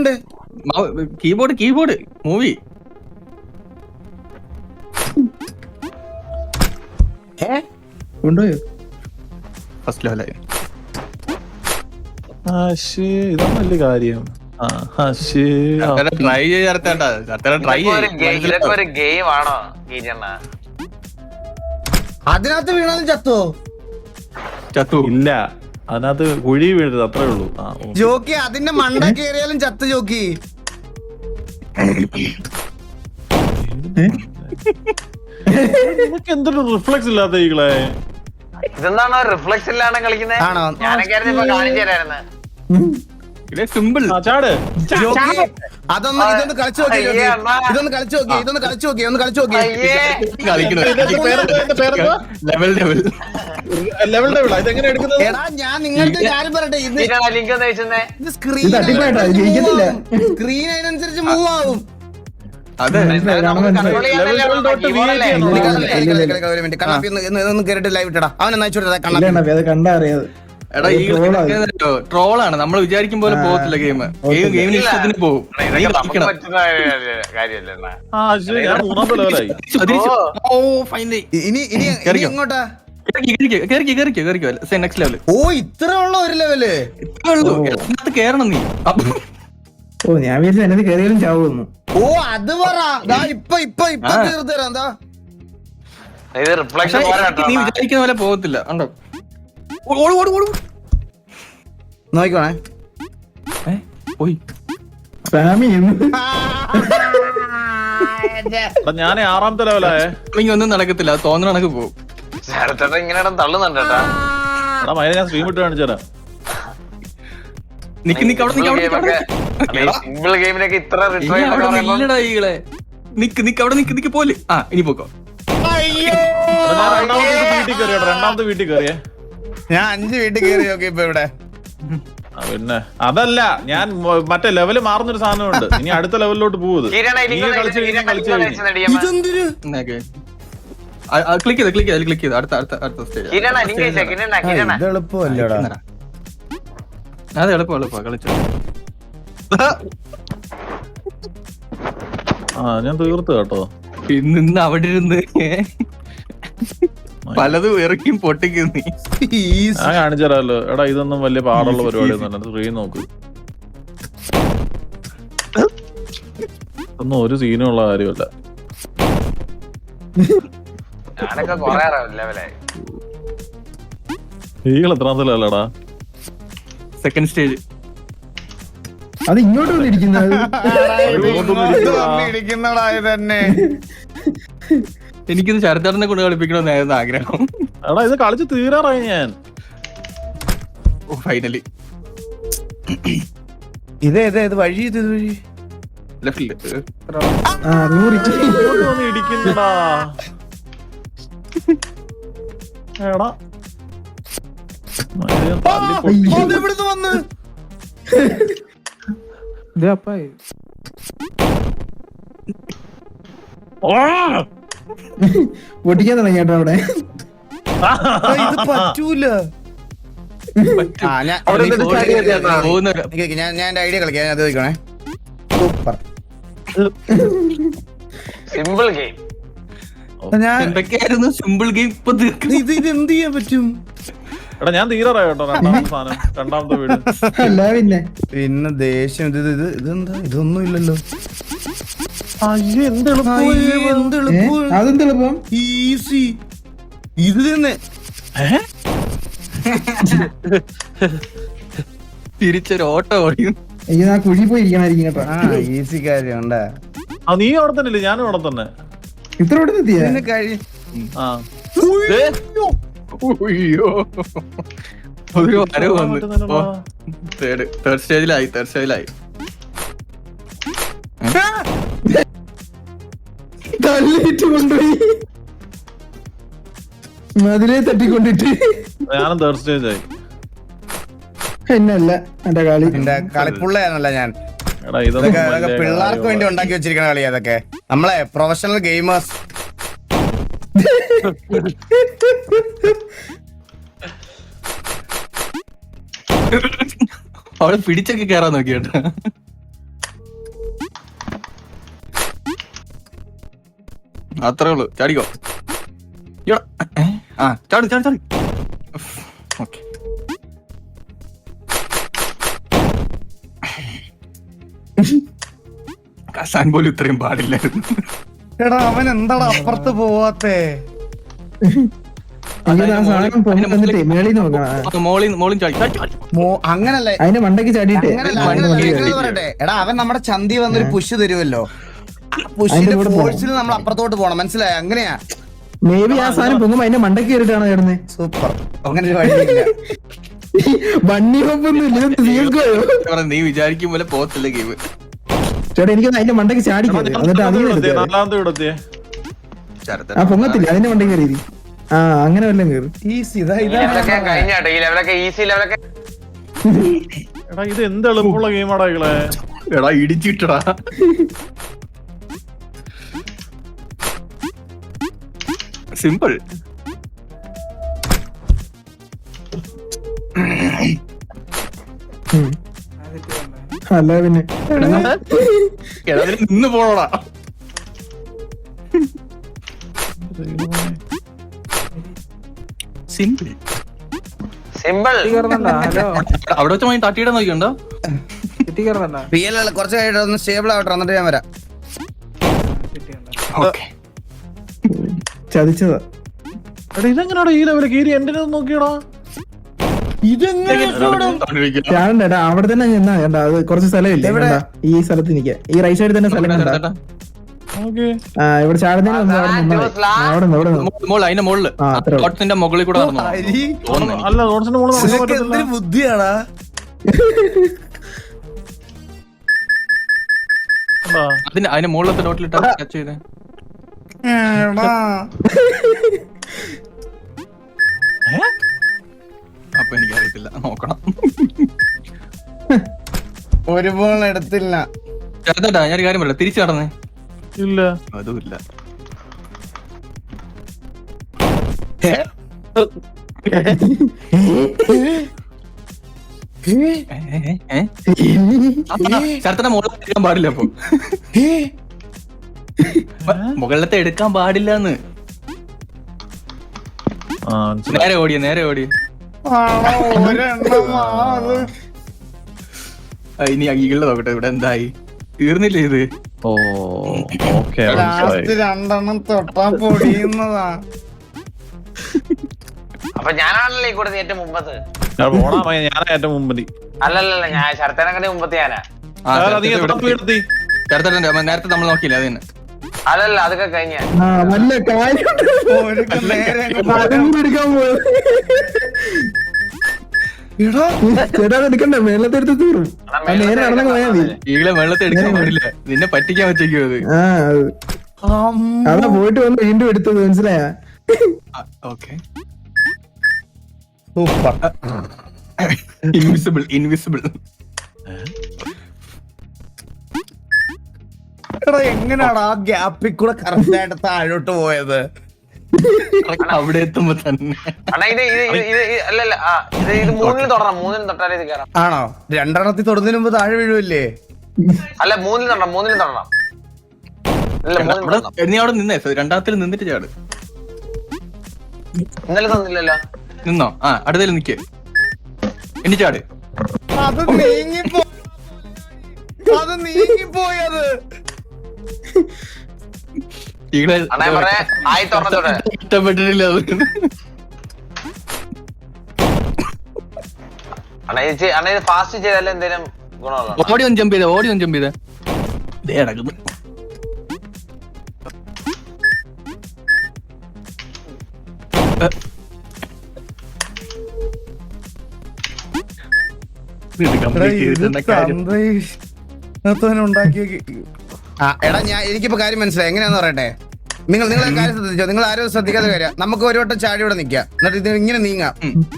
ചെയ്യണ്ടേ? Keyboard movie. കൊണ്ടുപോയോ? First ലെവലായി. ഇതാണ് വലിയ കാര്യം. ട്രൈ ചെയ്തേണ്ട, ട്രൈ ഒരു ഗെയിം ആണോ ഗീജണ്ണ? അതിനകത്ത് വീണാലും ചത്തു ഇല്ല, അതിനകത്ത് കുഴി വീഴരുത്, അത്രേ ഉള്ളൂ. ജോക്കി. അതിന്റെ മണ്ട കേറിയാലും ചത്ത് ജോക്കി. നിനക്ക് എന്തൊരു റിഫ്ലക്സ് ഇല്ലാത്ത ഈകളെ. ഇതെന്താണോ റിഫ്ലക്സ് ഇല്ലാണ്ട് കളിക്കുന്നത്? ആണോ? ഞാനൊക്കെ ഇപ്പൊ കാണിച്ചു തരായിരുന്നു. സിമ്പിൾ. ചാട്. ജോക്കി ഇതൊന്ന് കളിച്ചു നോക്കി. ഇതൊന്ന് കളിച്ചു നോക്കി. ഒന്ന് കളിച്ചു നോക്കി. എടാ ഞാൻ നിങ്ങൾക്ക് കാര്യം പറയട്ടെ, ഇത് ലിങ്ക് ഒന്ന് അയച്ചേ. സ്ക്രീൻ അതിനനുസരിച്ച് മൂവ് ആവും. ഒന്ന് കേറിട്ട് ലൈവ് ഇട്ടടാ. അവനെ അയച്ചോട്ടെ കണ്ണാപ്പി. അത് കണ്ടാ അറിയാതെ. ട്രോളാണ്, നമ്മൾ വിചാരിക്കും പോലെ പോകത്തില്ല ഗെയിം. ഗെയിമിന് ഇഷ്ടത്തിന് പോകും. ഇനി എങ്ങോട്ടാ? Next level. ഓ ഇത്ര ഉള്ള ഒരു ലെവല് കേറണം നീ. ഓ ഞാൻ വിചാരിച്ചു എന്നത് കയറിയാലും ചാവുന്നു. ഓ അത് പറ. ഇപ്പൊ തീർത്ത് തരാം. എന്താ നീ വിചാരിക്കുന്ന പോലെ പോകത്തില്ല. ഉണ്ടോ? നോക്കണേ. പോയി ഞാൻ 6ാമത്തെ ലെവലായേ. ഒന്നും നടക്കത്തില്ല, തോന്നുന്ന കണക്ക് പോകും. ഇങ്ങനെ തള്ളുന്നുണ്ട് കേട്ടാ. ഞാൻ സ്ട്രീം ഇട്ട് കാണിച്ചു തരാം. സിമ്പിൾ ഗെയിമിനൊക്കെ ഇത്ര നിക്ക് പോലെ. ഇനി പോക്കോ. രണ്ടാമത്തെ വീട്ടിൽ കയറിയേ. ഞാൻ 5 വീട്ടിൽ കയറി നോക്കി ഇപ്പൊ ഇവിടെ. പിന്നെ അതല്ല, ഞാൻ മറ്റേ ലെവല് മാറുന്നൊരു സാധനമുണ്ട്. ഇനി അടുത്ത ലെവലിലോട്ട് പോകുന്നത്. ക്ലിക്ക് ചെയ്ത് അടുത്ത സ്റ്റേജ്. ഇത് എളുപ്പമല്ലേടാ. അത് എളുപ്പം കളിച്ചു. ഞാൻ തീർത്തു കേട്ടോ. നിന്ന് അവിടെ ഇരുന്ന് പലതും ഇറക്കിയും പൊട്ടിക്കും നീ. ഞാൻ കാണിച്ചു തരാമല്ലോ. എടാ ഇതൊന്നും വലിയ പാടുള്ള പരിപാടി ഒന്നും. സ്ക്രീൻ നോക്ക്. ഒന്നും ഒരു സീനും ഉള്ള കാര്യമല്ല. ഈകൾ എത്രാമത്തെ ലെവലടാ? Second stage. അത് ഇങ്ങോട്ട് വന്നിരിക്കുന്നത്. തന്നെ എനിക്കിത് ശരത്തേട്ടനെ കൊണ്ട് കളിപ്പിക്കണമെന്നായിരുന്നു ആഗ്രഹം. എടാ ഇത് കളിച്ച് തീരാറായി ഞാൻ. ഫൈനലി ഇത് വഴി ലെഫ്റ്റില് ഇടിക്കുന്നടാ. എടാ ഇവിടുന്ന് വന്ന് പൊട്ടിക്കാൻ തുടങ്ങി കേട്ടോ അവിടെ. ഇത് പറ്റൂല. ഞാൻ ഐഡിയ കളിക്കാം. അത് ചോദിക്കണേ. Super simple game. എന്തൊക്കെയായിരുന്നു സിമ്പിൾ ഗെയിം. ഇപ്പൊ ഇത് എന്ത് ചെയ്യാൻ പറ്റും? എടാ ഞാൻ തീരാറായി കേട്ടോ. രണ്ടാമത്തെ വീട്. അല്ല പിന്നെ ദേഷ്യം. ഇതെന്താ? ഇതൊന്നും ഇല്ലല്ലോ. അതെന്തെളുപ്പം. ഈസി. ഇത് തന്നെ തിരിച്ചൊരു ഓട്ടോ ഓടിയും. ആ കുഴി പോയിരിക്കണായിരിക്കും കേട്ടോ. ഈസി കാര്യം ഉണ്ടാ. നീ അവിടെ തന്നെ ഇല്ലേ? ഞാനും അവിടെ തന്നെ. ഇത്ര ഇവിടെ എത്തിയ ഒരു വരവ് വന്നു. തേർഡ് സ്റ്റേജിലായി. തള്ളിയിട്ട് കൊണ്ടുപോയി മതിലെ തട്ടിക്കൊണ്ടിട്ട്. ഞാനും തേർഡ് സ്റ്റേജ് ആയി. എന്നല്ല എന്റെ കളി. എന്റെ കളിപ്പുള്ളയാണല്ല ഞാൻ. പിള്ളേർക്ക് വേണ്ടി ഉണ്ടാക്കി വെച്ചിരിക്കണ കളി അതൊക്കെ. നമ്മളെ പ്രൊഫഷണൽ ഗെയിമേഴ്സ്. അവളെ പിടിച്ചൊക്കെ കേറാൻ നോക്കി കേട്ടോ. അത്രേ ഉള്ളു. ചാടിക്കോ. ആ ചാടി ചാടി ചാടി. ഓക്കെ. കസാൻ പോലും ഇത്രയും പാടില്ലായിരുന്നു. എടാ അവൻ എന്താടാ അപ്പുറത്ത് പോവാത്തേ? എനിക്ക് ആ സാധനം പൊങ്ങിട്ട് മേളിൽ നോക്കണം. മോളിൽ ചാടി ചാടി ചാടി. അങ്ങനല്ലേ അതിന്റെ മണ്ടയ്ക്ക് ചാടിയിട്ട് പറയട്ടെ. എടാ അവൻ നമ്മുടെ ചന്തി വന്നൊരു പുഷ് തരുമല്ലോ. പുഷിന്റെ ഫോഴ്സിൽ നമ്മൾ അപ്പുറത്തോട്ട് പോണം, മനസ്സിലായോ? അങ്ങനെയാ. മേ ബി ആ സാധനം പൊങ്ങുമ്പോ അതിന്റെ മണ്ടയ്ക്ക് കയറിയിട്ടാണ് കിടന്നത്. സൂപ്പർ. അങ്ങനെ ഒരു വഴിയില്ല. ബണ്ണി ഹോപ്പൊന്നും ഇല്ല. നീ വിചാരിക്കും പോലെ പോകത്തില്ല ഗെയിം. ചേട്ടാ എനിക്ക് അതിന്റെ മണ്ടയ്ക്ക് ചാടിക്കരുത്. എന്നിട്ട് അതിന് നാലാമത്തെ ഇവിടെത്തിയേ. ആ പൊങ്ങത്തില്ല, അതിന്റെ മണ്ടയ്ക്ക് കയറി. ആ അങ്ങനെ വല്ലതും കയറി. ഈസി. ലെവലൊക്കെ കഴിഞ്ഞാട്ടോ, ഈ ലെവലൊക്കെ ഈസി ലെവലൊക്കെ. എടാ ഇത് എന്ത് എളുപ്പമുള്ള ഗെയിമാടാ ഇകളെ. എടാ ഇടിച്ചിട്ടടാ. സിമ്പിൾ. അല്ല പിന്നെ നിന്ന് പോണോടാ. Simple simple. അവിടെ വെച്ച് പോയി തട്ടിയിടാൻ നോക്കിയുണ്ടോ? കുറച്ച് കഴിഞ്ഞിട്ട് ഒന്ന് സ്റ്റേബിൾ ആവട്ടെ, എന്നിട്ട് ഞാൻ വരാം. ചതിച്ചതാ. എടാ ഇതെങ്ങനെയാടാ ഈ ലെവലിൽ കയറി? എന്റെ നോക്കിയടാ. ചാടണ്ട. അവിടെ തന്നെ നിന്നാ കണ്ട. അത് കുറച്ച് സ്ഥലമില്ലേ ഈ സ്ഥലത്ത് നിൽക്കുക. ഈ റൈറ്റ് സൈഡിൽ തന്നെ സ്ഥലം കണ്ട. ആ ഇവിടെ ചാടുന്നതിന് മുമ്പ് അവിടെ നിന്നാ അവിടെ അതിന്റെ മുകളില് ഡോട്ട്സിന്റെ മുകളിൽ കൂടെ നടന്നു. അല്ല റോഡ്സിന്റെ മുകളിൽ എന്തൊരു ബുദ്ധിയാടാ. അതിന്റെ മുകളിലത്തെ ഡോട്ടിലിട്ട് ടച്ച് ചെയ്തേ. അപ്പൊ എനിക്കറിയത്തില്ല, നോക്കണം. ഒരു ബോൾ എടുത്തില്ല. ചെറുതാ ഞാനൊരു കാര്യം പറയാം. തിരിച്ചു നടന്നേ. ഇല്ല അതുമില്ല. ശരത്തിന്റെ മുകളിൽ എടുക്കാൻ പാടില്ല. അപ്പൊ മുകളിലത്തെ എടുക്കാൻ പാടില്ലെന്ന്. നേരെ ഓടിയ നേരെ ഓടിയ. ഇനി ഈകളെ നോക്കട്ടെ ഇവിടെ എന്തായി. തീർന്നില്ലേ ഇത്? ഓ ഓക്കെ. രണ്ടെണ്ണം തൊട്ടാ പൊടിയുന്നതാ. അപ്പൊ ഞാനാണല്ലോ ഈ കൂടെ ഏറ്റവും മുമ്പത്ത്. ഞാനാ ഏറ്റവും മുമ്പ്. അല്ലല്ല, ഞാൻ ശരത്തേനെ മുമ്പത്ത് ഞാനാ. നേരത്തെ നമ്മൾ നോക്കിയില്ല. അത് തന്നെ. അല്ലല്ല, അതൊക്കെ കഴിഞ്ഞ വല്ല കാര്യം എടുക്കാൻ പോയത്. ചേട്ടാ എടുക്കണ്ട, മേളത്തെ എടുത്ത് തീറും. നേരെ നടന്നു പോയാൽ മതി. ഈകളെ വെള്ളത്തെ എടുക്കാൻ പാടില്ല. നിന്നെ പറ്റിക്കാൻ പറ്റിക്കോ അത്. അതാ പോയിട്ട് വന്ന് വീണ്ടും എടുത്തത്, മനസ്സിലായ? ഓക്കെ. Invisible invisible. എങ്ങനെയാണ് ആ ഗ്യാപ്പിൽ കൂടെ കറക്റ്റ് ആയിട്ട് താഴോട്ട് പോയത്? അവിടെ എത്തുമ്പോ തന്നെ. അല്ലല്ല, ഇത് മൂന്നിൽ തൊടണം. മൂന്നിൽ തൊട്ടാലേ ഇത് കയറാം. ആണോ? രണ്ടെണ്ണത്തിൽ തൊടുന്നതിന് മുമ്പ് താഴെ വീഴുമല്ലേ? അല്ല, മൂന്നിൽ തൊടണം. മൂന്നിൽ തൊടണം. നീ അവിടെ നിന്നേ. രണ്ടാമത്തിൽ നിന്നിട്ട് ചാട്. ഇന്നലെ തന്നില്ലല്ലോ. നിന്നോ? ആ അടുത്തേൽ നിക്ക്. എണ്ണി ചാട്. അത് നീങ്ങിപ്പോയത്. ഇഷ്ടപ്പെട്ടിട്ടില്ല. ഫാസ്റ്റ് ചെയ്താലും എന്തേലും ഗുണമുള്ള. ഓടി ഒന്ന് ജമ്പ് ചെയ്ത. ഓടി ഒന്ന് ജമ്പ് ചെയ്ത. ദേ നടക്കുന്നു. എടാ ഞാൻ എനിക്കിപ്പോ കാര്യം മനസ്സിലായി. എങ്ങനെയാന്ന് പറയട്ടെ. നിങ്ങളെ കാര്യം ശ്രദ്ധിച്ചോ. നിങ്ങൾ ആരും ശ്രദ്ധിക്കാതെ കാര്യം. നമുക്ക് ഒരു വട്ടം ചാടി ഇവിടെ നിക്കാം. എന്നിട്ട് ഇത് ഇങ്ങനെ നീങ്ങാം.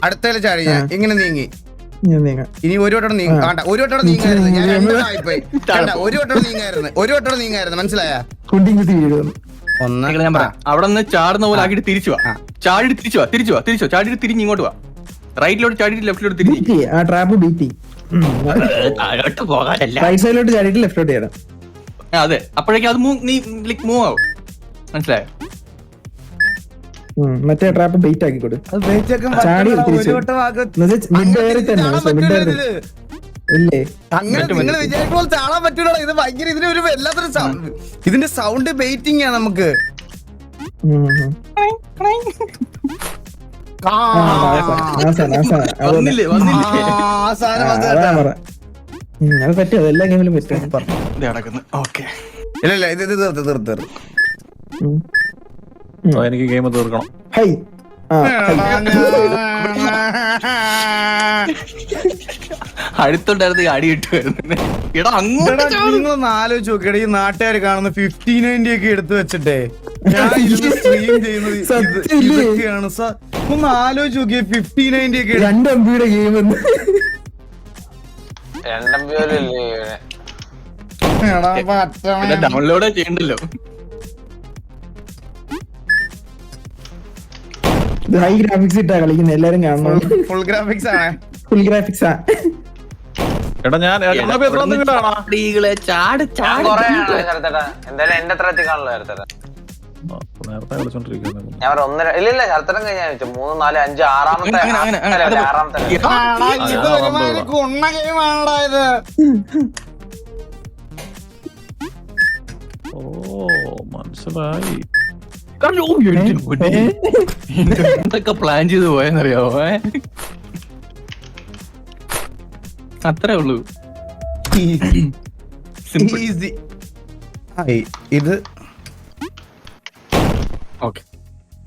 അടുത്തേല് ചാടി ഞാൻ ഇങ്ങനെ നീങ്ങി. ഇനി ഒരു വട്ടം നീങ്ങാം. ഒരു വട്ടം നീങ്ങായിരുന്നു. ഞാൻ രണ്ടായിപ്പോയി. ഒരു വട്ടം നീങ്ങായിരുന്നു. മനസ്സിലായ? അവിടെ നിന്ന് ചാടുന്ന പോലെ ആക്കിട്ട് തിരിച്ചു വാ. ചാടി തിരിച്ചു വാ. ചാടിയിട്ട് തിരിഞ്ഞ് ഇങ്ങോട്ട് വാ. റൈറ്റിലോട്ട് ചാടിയിട്ട് ലെഫ്റ്റിലോട്ട് തിരിഞ്ഞു. റൈറ്റ് സൈഡിലോട്ട് ചാടിയിട്ട് ലെഫ്റ്റിലോട്ട് ചെയ്യണം. അതെ, അപ്പോഴേക്കും അത് നീ മൂവ് ആവും. മനസ്സിലായോ? മറ്റേ ട്രാപ്പ് ബെയിറ്റ് ആക്കി കൊടു. അത് വെച്ചേക്കാൻ ചാടി പറ്റില്ല, തിരിച്ചു. ഒരു വട്ടം ആക്ക്. മിഡ് എയറിൽ തന്നെ ചാടാൻ മിഡ് പറ്റൂല എയറിൽ ഇതില്. ഇല്ലേ? അങ്ങനെ നിങ്ങൾ വിചാരിക്കുമ്പോൾ ചാടാൻ പറ്റൂല. ഇത് ഭയങ്കര ഇതിന് ഒരു വല്ലാത്തൊരു സൗണ്ട്. ഇതിന്റെ സൗണ്ട് ബെയിറ്റിംഗ് ആണ് നമുക്ക്. ആ, വന്നില്ലേ വന്നില്ലേ? ആ സാധനം അത് അതാ പറ. അത് പറ്റും, അതെല്ലാ ഗെയിമിലും പറ്റും. ഇത് കിടക്കുന്നു. ഓക്കെ, ഇല്ല ഇല്ല ഇത് തീർത്ത് എനിക്ക് ഗെയിം തീർക്കണം. ഹൈ അടുത്തുണ്ടായിരുന്ന അടി കിട്ടുമായിരുന്നു. എടാ അങ്ങോട്ട് നിങ്ങളൊന്ന് ആലോചിച്ച് നോക്കിയട, ഈ നാട്ടുകാർ കാണുന്ന 1590 ഒക്കെ എടുത്തു വെച്ചിട്ടേ ഞാൻ സ്ട്രീം ചെയ്യുന്നത് ഇതൊക്കെയാണ്. ഒന്ന് ആലോചിച്ച് നോക്കിയേ, 1590 ഒക്കെ 2 MB ഗെയിം എന്ന്. 2 MB പോലും ഇല്ലേ? ഡൗൺലോഡ് ചെയ്യണ്ടല്ലോ. ഹൈ ഗ്രാഫിക്സ് ഇട്ടാ കളിക്കുന്നത്, എല്ലാരും കാണണം. ഫുൾ ഗ്രാഫിക്സ് ആണ്. ഫുൾ ഗ്രാഫിക്സ് ആ. എടാ ഞാൻ എത്ര നിങ്ങളാണോ? ഞാൻ കൊറേ ആണല്ലോ ശരത്തേട്ടാ. എന്തായാലും എന്റെ അത്ര എത്തിക്കാണല്ലോ ശരത്തേട്ടാ. നേരത്തെ കളിച്ചോണ്ടിരിക്കുന്നു. ഞാൻ ഒരു 1.5 ഇല്ല ശരത്തേട്ടൻ കഴിഞ്ഞാൽ 3, 4, 5 ആറാമത്തെ ഇത് ഒരുമാതിരി കുണ്ണ ഗെയിമാണടാ ഇത്. ഓ മനസ്സിലായി. എന്തൊക്കെ പ്ലാൻ ചെയ്ത് പോയെന്നറിയാവോ? അത്രേ ഉള്ളൂ. ഈസി. ഇത് ഓക്കെ,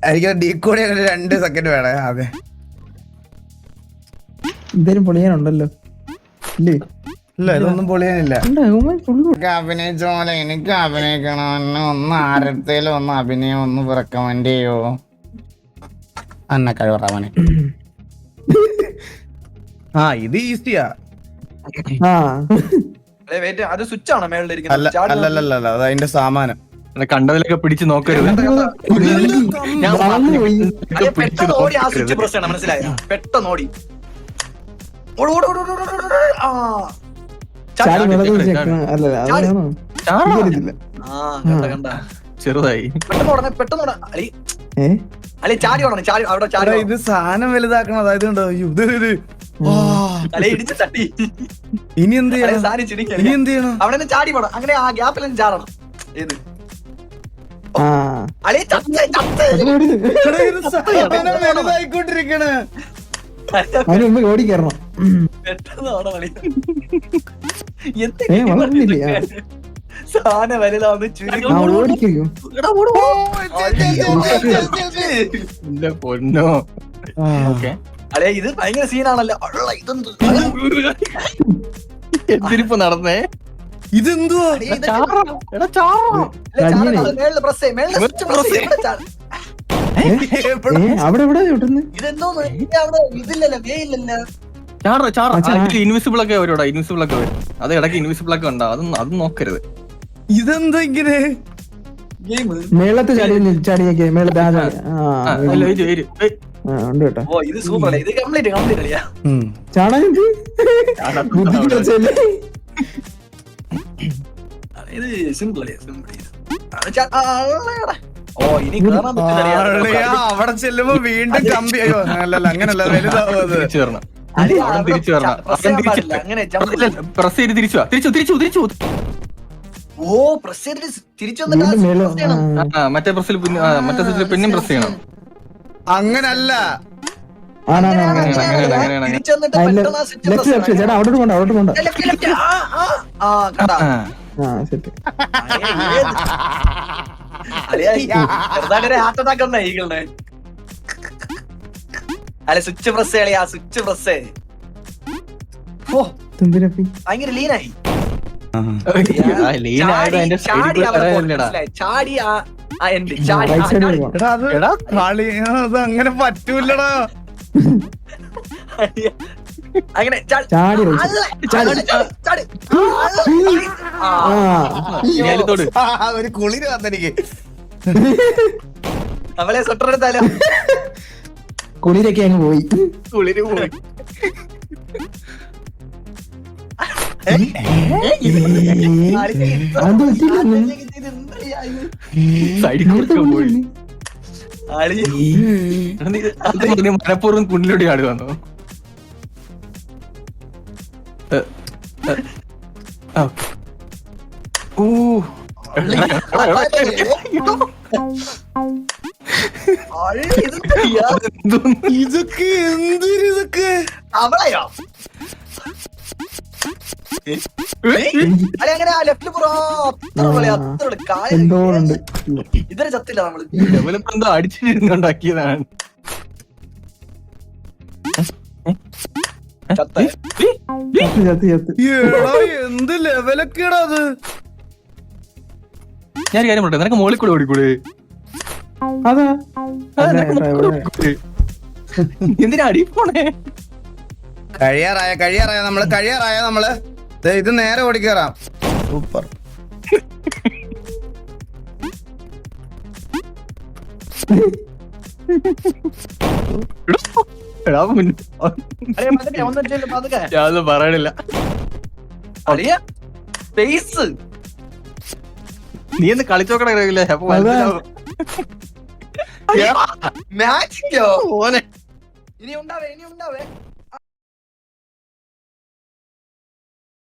എനിക്ക് ഡീകോഡ് ചെയ്യാൻ 2 സെക്കൻഡ് വേണേ. അതെ, എന്തേലും പൊളിയാനുണ്ടല്ലോ ഇല്ലേ? ഇല്ല ഇതൊന്നും പൊളിയാനില്ല. ഫുള്ള് എനിക്ക് അഭിനയിച്ച പോലെ എനിക്ക് അഭിനയിക്കണം. എന്നെ ഒന്ന് ആരത്തേലും ഒന്ന് അഭിനയം ഒന്ന് റെക്കമെൻഡ് ചെയ്യോ? അന്ന കഴിവറാവനെ. ആ ഇത് ഈസിയാ. ആ അത് സ്വിച്ച് ആണോ അല്ല മേളിലിരിക്കുന്നത്? അല്ലല്ല അത് അതിന്റെ സാമാനം. കണ്ടതിലൊക്കെ പിടിച്ച് നോക്കരുത്. ഞാൻ പെട്ടെന്ന് ഓടി ആ സ്വിച്ച് പ്രസ് ചെയ്യണം, മനസ്സിലായോ? പെട്ടെന്ന് ഓടി ചാടി വെള്ളത്തിൽ ചെക്കണം. അല്ലല്ല അതാണോ? ഇതറിയില്ല. കണ്ട ചെറുതായി. പെട്ടെന്ന് ഓടണം അളി. ഏ അല്ലെ ചാടി ഓടണം, ചാടി അവിടെ ചാടി എടാ, ഇത് സാധനം വലുതാക്കണം. അതായത് ഉണ്ടോ അല്ലെ ഇടിച്ച് തട്ടി ഇനി എന്ത് ചെയ്യണം? സാധനം ചിരിക്കണം. ഇനി എന്ത് ചെയ്യണം? അവിടെ നിന്ന് ചാടി പോണം, അങ്ങനെ ആ ഗ്യാപ്പിൽ ചാടണം. ഏത് ആ അളി ചത്ത് എടാ, ഇത് സാധനം വലുതായിക്കൊണ്ടിരിക്കണ്. അതിന് മുമ്പ് ഓടി കയറണം. പെട്ടെന്ന് ഓടണം അളി. വളർന്നില്ലേ? സാധനം വലുതാവുന്ന ചുരുക്കം. ആ ഓടിക്കോ. എന്റെ പൊന്നോ. ഓക്കെ, അല്ലെ ഇത് ഭയങ്കര സീനാണല്ലോ. എന്തിനിപ്പോ നടന്നേ? ഇതെന്തുവാ? അവിടെ എവിടെ വിട്ടുന്നു? ഇതെന്തോന്ന് അവിടെ ഇതില്ലല്ലോ, വേ ഇല്ലല്ലോ. ഇൻവിസിബിൾ ഒക്കെ വരും, ഇൻവിസിബിൾ ഒക്കെ വരും. അത് ഇടയ്ക്ക് ഇൻവിസിബിൾ ഒക്കെ ഉണ്ടാവും. അതും നോക്കരുത്. ഇതെന്താ ഇങ്ങനെ? ഗെയിം മേളത്ത് ചാടിയൊക്കെ മേളത്ത് ആ ചാടി. ഉണ്ട് കേട്ടോ. ഓ ഇത് സൂപ്പർ അല്ലേ, ഇത് കംപ്ലീറ്റ് അളിയാ. ചാടാൻ ബുദ്ധി കളിച്ചല്ലേ? ഇത് സിമ്പിൾ അല്ലേ, സിമ്പിൾ. ഓ ഇനി കേറാൻ പറ്റില്ല. ആളെയാ, അവിടെ ചെല്ലുമ്പോ വീണ്ടും കമ്പി. അയ്യോ അല്ലല്ല അങ്ങനല്ല, വലുതാവും അത്. തിരിച്ചു വരണം. തിരിച്ചു വരണം. അങ്ങനെ പ്രസ് ചെയ്ത് തിരിച്ചു തിരിച്ചു. ഓ പ്രസ് ചെയ്തിട്ട് തിരിച്ചു വീണ്ടും മേലെ മറ്റേ പ്രസ്സിൽ മറ്റേ സ്വിച്ചിൽ പിന്നെയും പ്രസ് ചെയ്യണം. അങ്ങനല്ല. തിരിച്ചു വന്നിട്ട് പെട്ടെന്ന് ആ switch press ലെഫ്റ്റ് ചേട്ടാ അവിടെ പോണ്ട അവിടെ പോണ്ട. left. ആ കണ്ടാ ആ സെറ്റ്. ചെറുതായിട്ടൊരു ഹാർട്ട് അറ്റാക്ക് വന്ന ഈകളുടെ. അല്ലെ സ്വിച്ച് പ്രസ് കളിയാ, സ്വിച്ച് പ്രസ്. ഓ ഭയങ്കര ലീനായി. ചാടി റൈറ്റ് സൈഡിൽ പോണം. എടാ അത് കളി അത് അങ്ങനെ പറ്റൂലടാ. അങ്ങനെ ചാടി ഒരു കുളിര് വന്നെനിക്ക്. അവളെ സ്വട്ടർ എടുത്താലോ? കുളിരൊക്കെ അങ്ങ് പോയി. കുളിര് പോയി. അത് പറ്റില്ല. അളിയാ ഇത്? സൈഡിൽ കൊടുക്കാൻ പോയി അളിയാ. എടാ, നീ അത് പറഞ്ഞ് മനഃപൂർവ്വം കുണ്ടിലൂടെ ആട് വന്നോ ഓ അളിയാ, ഇതെന്താ? ഇതൊക്കെ എന്തൊരു ഇതൊക്കെ അവളെയോ? അളി അങ്ങനെ ലെഫ്റ്റിൽ പുറോ അത്ര വിളി, അത്ര വിളി. കാല് എന്തോണ്ട് ഇതുവരെ ചത്തില്ല നമ്മള്. ഡെവലപ്പ് എന്തോ അടിച്ചിരുന്നുണ്ടാക്കിയതാണ് ചത്ത. ചത്ത് എടാ എന്ത് ലെവലൊക്കെയാടാ അത്. ഞാൻ ഒരു കാര്യം പറയട്ടെ നിനക്ക് മോളിൽ കൂടെ ഓടിക്കൂടെ അതാ നിനക്ക് മുകളിൽ കൂടെ ഓടിക്കൂടെ? എന്തിനാ അടി പോണേ കഴിയാറായ നമ്മള് ദേ, ഇത് നേരെ ഓടിക്കേറാം. സൂപ്പർ. എടാ അളിയാ, പതുക്കെ, ഒന്ന് വെച്ചേക്ക്, പതുക്കെ. ഞാനൊന്നും പറയണില്ല അളിയാ, സ്പേസ്. നീ ഒന്ന് കളിച്ചോക്കണ അപ്പൊ മനസ്സിലാവും. മാജിക്കോ? ഓനെ ഇനി ഉണ്ടാവേ